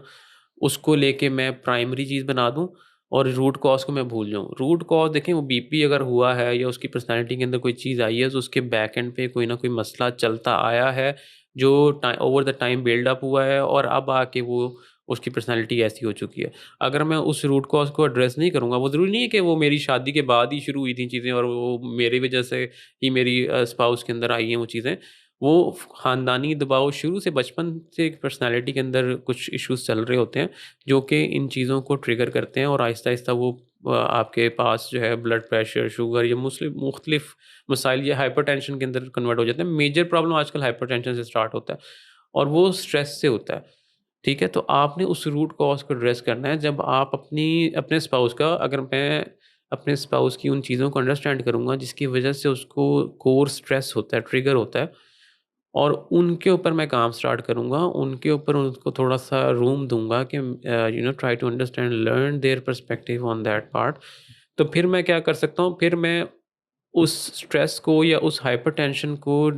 اس کو لے کے میں پرائمری چیز بنا دوں اور روٹ کاز کو میں بھول جاؤں. روٹ کاز دیکھیں، وہ بی پی اگر ہوا ہے یا اس کی پرسنالٹی کے اندر کوئی چیز آئی ہے تو اس کے بیک اینڈ پہ کوئی نہ کوئی مسئلہ چلتا آیا ہے جو over the time build up ہوا ہے، اور اب آ کے وہ اس کی پرسنالٹی ایسی ہو چکی ہے. اگر میں اس روٹ کاز کو ایڈریس نہیں کروں گا، وہ ضروری نہیں ہے کہ وہ میری شادی کے بعد ہی شروع ہوئی تھیں چیزیں اور وہ میری وجہ سے ہی میری اسپاؤس کے اندر آئی ہیں وہ چیزیں. وہ خاندانی دباؤ شروع سے بچپن سے ایک پرسنالٹی کے اندر کچھ ایشوز چل رہے ہوتے ہیں جو کہ ان چیزوں کو ٹریگر کرتے ہیں، اور آہستہ آہستہ وہ آپ کے پاس جو ہے بلڈ پریشر، شوگر یا مختلف مسائل یا ہائپر ٹینشن کے اندر کنورٹ ہو جاتے ہیں. میجر پرابلم آج کل ہائپر ٹینشن سے اسٹارٹ ہوتا ہے. اور وہ اسٹریس سے ہوتا ہے. ٹھیک ہے, تو آپ نے اس روٹ کاز کو ایڈریس کرنا ہے. جب آپ اپنے اسپاؤس کا, اگر میں اپنے اسپاؤس کی ان چیزوں کو انڈرسٹینڈ کروں گا جس کی وجہ سے اس کو کور اسٹریس ہوتا ہے, ٹریگر ہوتا ہے, اور ان کے اوپر میں کام سٹارٹ کروں گا, ان کے اوپر ان کو تھوڑا سا روم دوں گا کہ try to understand, learn their perspective on that part, تو پھر میں کیا کر سکتا ہوں, پھر میں اس اسٹریس کو یا اس ہائپر ٹینشن کو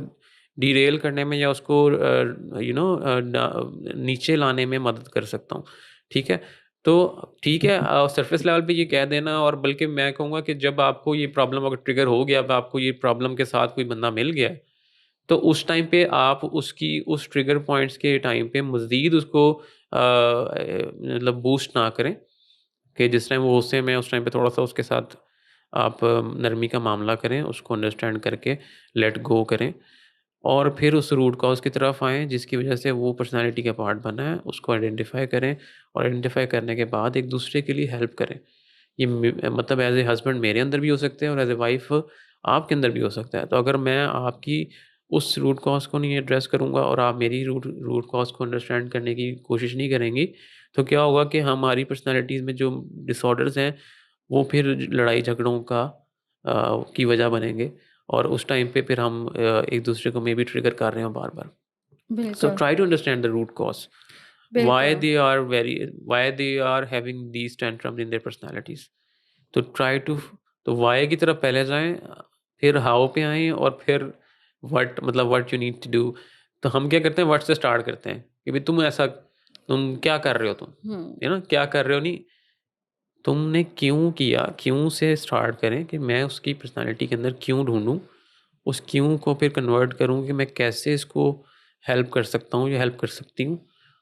ڈیریل کرنے میں یا اس کو نیچے لانے میں مدد کر سکتا ہوں. ٹھیک ہے, تو ٹھیک ہے, سرفیس لیول پہ یہ کہہ دینا, اور بلکہ میں کہوں گا کہ جب آپ کو یہ پرابلم اگر ٹریگر ہو گیا, اب آپ کو یہ پرابلم کے ساتھ کوئی بندہ مل گیا ہے, تو اس ٹائم پہ آپ اس ٹریگر پوائنٹس کے ٹائم پہ مزید اس کو مطلب بوسٹ نہ کریں, کہ جس ٹائم وہ غصے میں اس ٹائم پہ تھوڑا سا اس کے ساتھ آپ نرمی کا معاملہ کریں, اس کو انڈرسٹینڈ کر کے لیٹ گو کریں, اور پھر اس روٹ کاز کی طرف آئیں جس کی وجہ سے وہ پرسنالٹی کا پارٹ بنا ہے, اس کو آئیڈینٹیفائی کریں, اور آئیڈینٹیفائی کرنے کے بعد ایک دوسرے کے لیے ہیلپ کریں. یہ مطلب ایز اے ہسبینڈ میرے اندر بھی ہو سکتے ہیں, اور ایز اے وائف آپ کے اندر بھی ہو سکتا ہے. تو اگر میں آپ کی اس روٹ کاز کو نہیں ایڈریس کروں گا اور آپ میری روٹ کاز کو انڈرسٹینڈ کرنے کی کوشش نہیں کریں گی, تو کیا ہوگا کہ ہماری پرسنالٹیز میں جو ڈس آرڈرز ہیں وہ پھر لڑائی جھگڑوں کی وجہ بنیں گے, اور اس ٹائم پہ پھر ہم ایک دوسرے کو میں بھی ٹریگر کر رہے ہیں بار بار. سو بالکل try to understand the root cause, why بالکل they are having these tantrums in their personalities. تو try to تو why کی طرف پہلے جائیں, پھر how پہ آئیں, اور پھر what you need to do. تو ہم کیا کرتے ہیں, what سے اسٹارٹ کرتے ہیں کہ بھائی تم کیا کر رہے ہو, تم کیا کر رہے ہو, نہیں تم نے کیوں کیا, کیوں سے اسٹارٹ کریں کہ میں اس کی پرسنالٹی کے اندر کیوں ڈھونڈوں, اس کیوں کو پھر کنورٹ کروں کہ میں کیسے اس کو ہیلپ کر سکتا ہوں یا ہیلپ کر سکتی ہوں,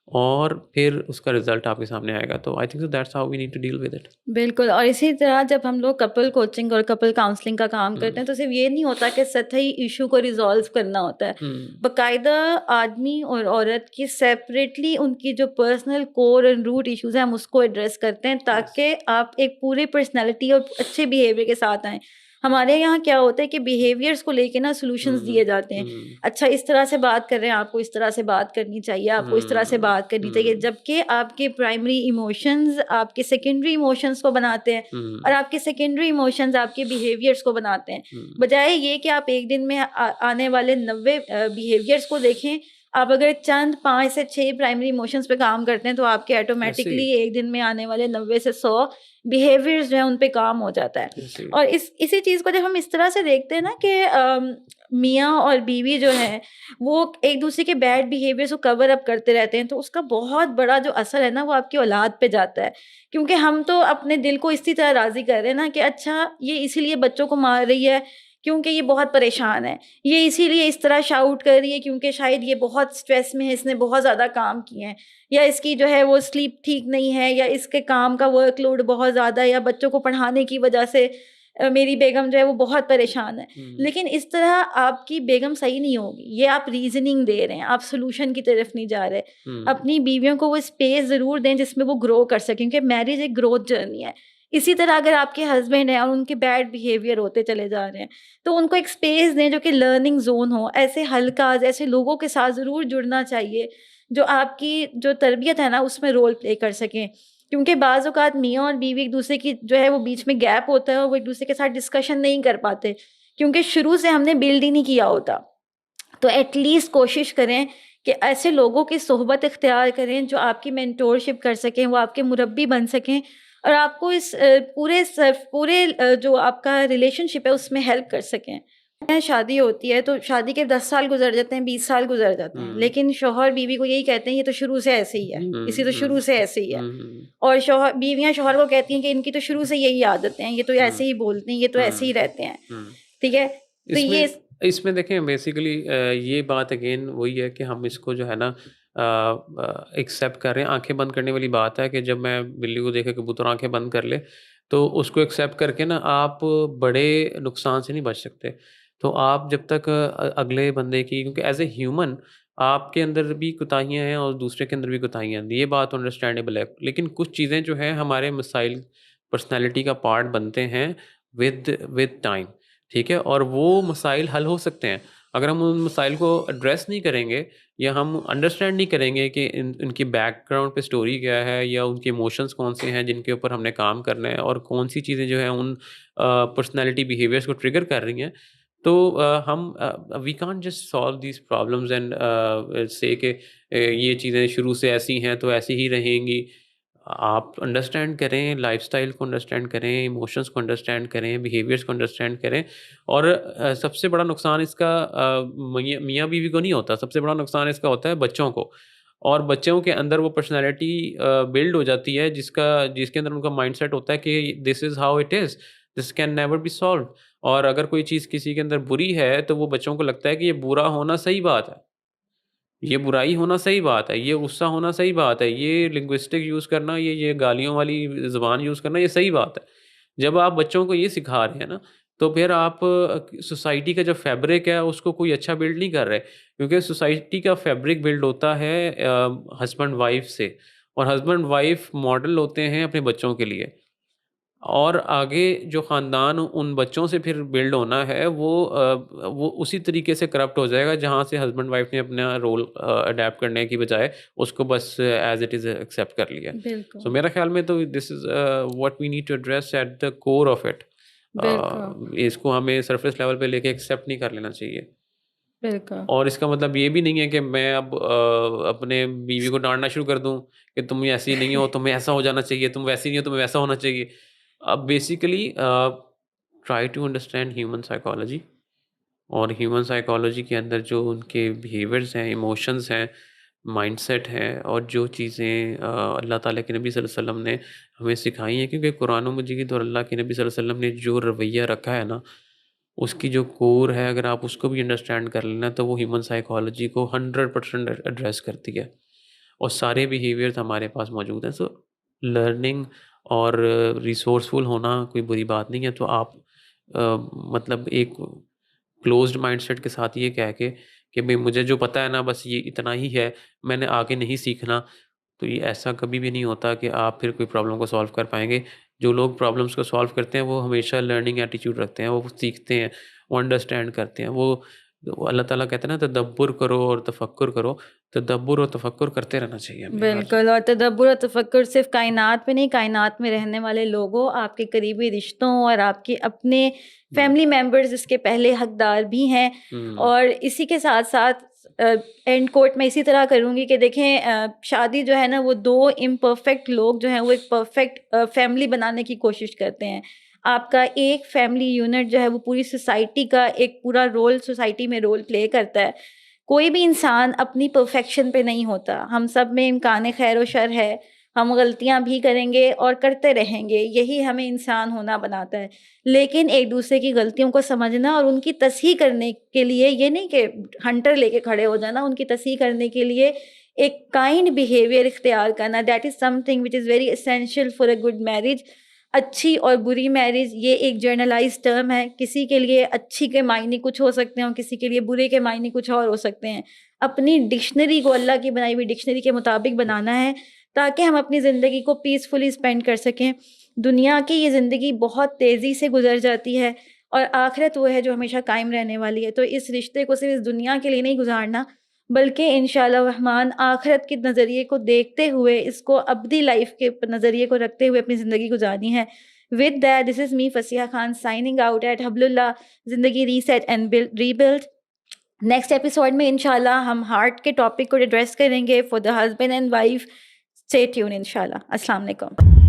اور پھر اس کا رزلٹ آپ کے سامنے آئے گا. تو I think that's how we need to deal with it. بالکل. اور اسی طرح جب ہم لوگ کپل کوچنگ اور کپل کاؤنسلنگ کا کام کرتے ہیں تو صرف یہ نہیں ہوتا کہ سطحی ایشو کو ریزالو کرنا ہوتا ہے, باقاعدہ آدمی اور عورت کی سیپریٹلی ان کی جو personal core and root issues ہیں ہم اس کو ایڈریس کرتے ہیں, تاکہ آپ ایک پوری پرسنالٹی اور اچھے بیہیویئر کے ساتھ آئیں. ہمارے یہاں کیا ہوتا ہے کہ بیہیویئرس کو لے کے نا سولوشنز دیے جاتے ہیں, اچھا اس طرح سے بات کر رہے ہیں, آپ کو اس طرح سے بات کرنی چاہیے, آپ کو اس طرح سے بات کرنی چاہیے, جبکہ آپ کے پرائمری ایموشنز آپ کے سیکنڈری ایموشنز کو بناتے ہیں, اور آپ کے سیکنڈری ایموشنز آپ کے بیہیویئرس کو بناتے ہیں. بجائے یہ کہ آپ ایک دن میں آنے والے 90 بیہیویئرس کو دیکھیں, آپ اگر چند 5 سے 6 پرائمری ایموشنز پہ کام کرتے ہیں تو آپ کے آٹومیٹکلی ایک دن میں آنے والے 90 سے 100 بیہیویئرز جو ہیں ان پہ کام ہو جاتا ہے. اور اسی چیز کو جب ہم اس طرح سے دیکھتے ہیں نا کہ میاں اور بیوی جو ہیں وہ ایک دوسرے کے بیڈ بیہیویئرز کو کور اپ کرتے رہتے ہیں, تو اس کا بہت بڑا جو اثر ہے نا وہ آپ کی اولاد پہ جاتا ہے. کیونکہ ہم تو اپنے دل کو اسی طرح راضی کر رہے ہیں نا کہ اچھا یہ اسی لیے بچوں کو مار رہی ہے کیونکہ یہ بہت پریشان ہے, یہ اسی لیے اس طرح شاؤٹ کر رہی ہے کیونکہ شاید یہ بہت اسٹریس میں ہے, اس نے بہت زیادہ کام کیے ہیں, یا اس کی جو ہے وہ سلیپ ٹھیک نہیں ہے, یا اس کے کام کا ورک لوڈ بہت زیادہ ہے, یا بچوں کو پڑھانے کی وجہ سے میری بیگم جو ہے وہ بہت پریشان ہے. لیکن اس طرح آپ کی بیگم صحیح نہیں ہوگی, یہ آپ ریزننگ دے رہے ہیں, آپ سولوشن کی طرف نہیں جا رہے. اپنی بیویوں کو وہ اسپیس ضرور دیں جس میں وہ گرو کر سکیں, کیونکہ میرج ایک گروتھ جرنی ہے. اسی طرح اگر آپ کے ہسبینڈ ہیں اور ان کے بیڈ بیہیویئر ہوتے چلے جا رہے ہیں تو ان کو ایک اسپیس دیں جو کہ لرننگ زون ہو. ایسے ہلکاز ایسے لوگوں کے ساتھ ضرور جڑنا چاہیے جو آپ کی جو تربیت ہے نا اس میں رول پلے کر سکیں, کیونکہ بعض اوقات میاں اور بیوی ایک دوسرے کی جو ہے وہ بیچ میں گیپ ہوتا ہے اور وہ ایک دوسرے کے ساتھ ڈسکشن نہیں کر پاتے کیونکہ شروع سے ہم نے بلڈ ہی نہیں کیا ہوتا. تو ایٹ لیسٹ کوشش کریں کہ ایسے لوگوں کی صحبت اختیار کریں جو آپ کی مینٹورشپ کر سکیں, وہ آپ کے مربی بن سکیں, اور آپ کو اس پورے جو آپ کا ریلیشن شپ ہے اس میں ہیلپ کر سکیں. شادی ہوتی ہے تو شادی کے 10 سال گزر جاتے ہیں, 20 سال گزر جاتے ہیں, لیکن شوہر بیوی کو یہی کہتے ہیں یہ تو شروع سے ایسے ہی ہے, اسی تو شروع سے ایسے ہی ہے. اور بیویاں شوہر کو کہتی ہیں کہ ان کی تو شروع سے یہی عادتیں ہیں, یہ تو ایسے ہی بولتے ہیں, یہ تو ایسے ہی رہتے ہیں. ٹھیک ہے, تو یہ اس میں دیکھیں بیسیکلی یہ بات اگین وہی ہے کہ ہم اس کو جو ہے نا ایکسیپٹ کر رہے ہیں. آنکھیں بند کرنے والی بات ہے کہ جب میں بلی کو دیکھا کبوتر آنکھیں بند کر لے تو اس کو ایکسیپٹ کر کے نا آپ بڑے نقصان سے نہیں بچ سکتے. تو آپ جب تک اگلے بندے کی, کیونکہ ایز اے ہیومن آپ کے اندر بھی کوتاہیاں ہیں اور دوسرے کے اندر بھی کوتاہیاں ہیں, یہ بات انڈرسٹینڈیبل ہے. لیکن کچھ چیزیں جو ہیں ہمارے مسائل پرسنالٹی کا پارٹ بنتے ہیں ود ٹائم. ٹھیک ہے, اور وہ مسائل حل ہو سکتے ہیں. اگر ہم ان مسائل کو ایڈریس نہیں کریں گے یا ہم انڈرسٹینڈ نہیں کریں گے کہ ان کی بیک گراؤنڈ پہ اسٹوری کیا ہے یا ان کے ایموشنس کون سے ہیں جن کے اوپر ہم نے کام کرنا ہے اور کون سی چیزیں جو ہیں ان پرسنالٹی بیہیویئرس کو ٹریگر کر رہی ہیں، تو ہم we can't just solve these problems and say کہ یہ چیزیں شروع سے ایسی ہیں تو ایسی ہی رہیں گی. آپ انڈرسٹینڈ کریں، لائف اسٹائل کو انڈرسٹینڈ کریں، ایموشنس کو انڈرسٹینڈ کریں، بیہیویئرس کو انڈرسٹینڈ کریں. اور سب سے بڑا نقصان اس کا میاں بیوی کو نہیں ہوتا، سب سے بڑا نقصان اس کا ہوتا ہے بچوں کو. اور بچوں کے اندر وہ پرسنالٹی بلڈ ہو جاتی ہے جس کے اندر ان کا مائنڈ سیٹ ہوتا ہے کہ this is how it is, this can never be solved. اور اگر کوئی چیز کسی کے اندر بری ہے تو وہ بچوں کو لگتا ہے کہ یہ برا ہونا صحیح بات ہے، یہ برائی ہونا صحیح بات ہے، یہ غصہ ہونا صحیح بات ہے، یہ لنگوسٹک یوز کرنا، یہ گالیوں والی زبان یوز کرنا یہ صحیح بات ہے. جب آپ بچوں کو یہ سکھا رہے ہیں نا تو پھر آپ سوسائٹی کا جو فیبرک ہے اس کو کوئی اچھا بلڈ نہیں کر رہے، کیونکہ سوسائٹی کا فیبرک بلڈ ہوتا ہے ہسبینڈ وائف سے، اور ہسبینڈ وائف ماڈل ہوتے ہیں اپنے بچوں کے لیے. اور آگے جو خاندان ان بچوں سے پھر بلڈ ہونا ہے وہ اسی طریقے سے کرپٹ ہو جائے گا جہاں سے ہسبینڈ وائف نے اپنا رول اڈیپٹ کرنے کی بجائے اس کو بس ایز اٹ از ایکسیپٹ کر لیا. بالکل سو میرا خیال میں تو this is what we need to address at the core of it. بالکل اس کو ہمیں سرفیس لیول پہ لے کے ایکسیپٹ نہیں کر لینا چاہیے. بالکل اور اس کا مطلب یہ بھی نہیں ہے کہ میں اب اپنے بیوی کو ڈانٹنا شروع کر دوں کہ تم ایسی نہیں ہو، تمہیں ایسا ہو جانا چاہیے، تم ویسی نہیں ہو، تمہیں ویسا ہونا چاہیے. اب basically try to understand human psychology, اور ہیومن سائیکالوجی کے اندر جو ان کے بیہیویئرس ہیں، ایموشنس ہیں، مائنڈ سیٹ ہے، اور جو چیزیں اللہ تعالیٰ کے نبی صلی اللہ علیہ وسلم نے ہمیں سکھائی ہیں، کیونکہ قرآن مجید اور اللہ کے نبی صلی اللہ علیہ وسلم نے جو رویہ رکھا ہے نا اس کی جو کور ہے، اگر آپ اس کو بھی انڈرسٹینڈ کر لینا تو وہ ہیومن سائیکالوجی کو 100% ایڈریس کرتی ہے، اور سارے بیہیویئرز ہمارے پاس موجود ہیں. سو لرننگ اور ریسورسفل ہونا کوئی بری بات نہیں ہے. تو آپ مطلب ایک کلوزڈ مائنڈ سیٹ کے ساتھ یہ کہہ کے کہ بھئی مجھے جو پتہ ہے نا بس یہ اتنا ہی ہے، میں نے آگے نہیں سیکھنا، تو یہ ایسا کبھی بھی نہیں ہوتا کہ آپ پھر کوئی پرابلم کو سالو کر پائیں گے. جو لوگ پرابلمس کو سالو کرتے ہیں وہ ہمیشہ لرننگ ایٹیٹیوڈ رکھتے ہیں، وہ سیکھتے ہیں، وہ انڈرسٹینڈ کرتے ہیں. وہ اللہ تعالیٰ کہتے ہیں نا تدبر کرو اور تفکر کرو، تدبر اور تفکر کرتے رہنا چاہیے ہمیں. بالکل. اور تدبر اور تفکر صرف کائنات میں نہیں، کائنات میں رہنے والے لوگوں، آپ کے قریبی رشتوں اور آپ کے اپنے فیملی ممبرز اس کے پہلے حقدار بھی ہیں. اور اسی کے ساتھ ساتھ اینڈ کوٹ میں اسی طرح کروں گی کہ دیکھیں شادی جو ہے نا وہ دو امپرفیکٹ لوگ جو ہیں وہ ایک پرفیکٹ فیملی بنانے کی کوشش کرتے ہیں. آپ کا ایک فیملی یونٹ جو ہے وہ پوری سوسائٹی کا ایک پورا رول سوسائٹی میں رول پلے کرتا ہے. کوئی بھی انسان اپنی پرفیکشن پہ نہیں ہوتا، ہم سب میں امکان خیر و شر ہے، ہم غلطیاں بھی کریں گے اور کرتے رہیں گے، یہی ہمیں انسان ہونا بناتا ہے. لیکن ایک دوسرے کی غلطیوں کو سمجھنا اور ان کی تصحیح کرنے کے لیے، یہ نہیں کہ ہنٹر لے کے کھڑے ہو جانا، ان کی تصحیح کرنے کے لیے ایک کائنڈ بیہیویئر اختیار کرنا، that is something which is very essential for a good marriage. اچھی اور بری میرج یہ ایک جرنلائز ٹرم ہے، کسی کے لیے اچھی کے معنی کچھ ہو سکتے ہیں اور کسی کے لیے برے کے معنی کچھ اور ہو سکتے ہیں. اپنی ڈکشنری کو اللہ کی بنائی ہوئی ڈکشنری کے مطابق بنانا ہے تاکہ ہم اپنی زندگی کو پیسفلی اسپینڈ کر سکیں. دنیا کی یہ زندگی بہت تیزی سے گزر جاتی ہے اور آخرت وہ ہے جو ہمیشہ قائم رہنے والی ہے. تو اس رشتے کو صرف اس دنیا کے لیے نہیں گزارنا بلکہ انشاءاللہ الرحمن آخرت کے نظریے کو دیکھتے ہوئے، اس کو ابدی لائف کے نظریے کو رکھتے ہوئے اپنی زندگی گزارنی ہے. With that, this is me فصیحہ Khan signing out at حبل اللہ زندگی reset and rebuild. Next episode میں انشاءاللہ ہم ہارٹ کے ٹاپک کو ایڈریس کریں گے for the husband and wife. Stay tune انشاءاللہ. السلام علیکم.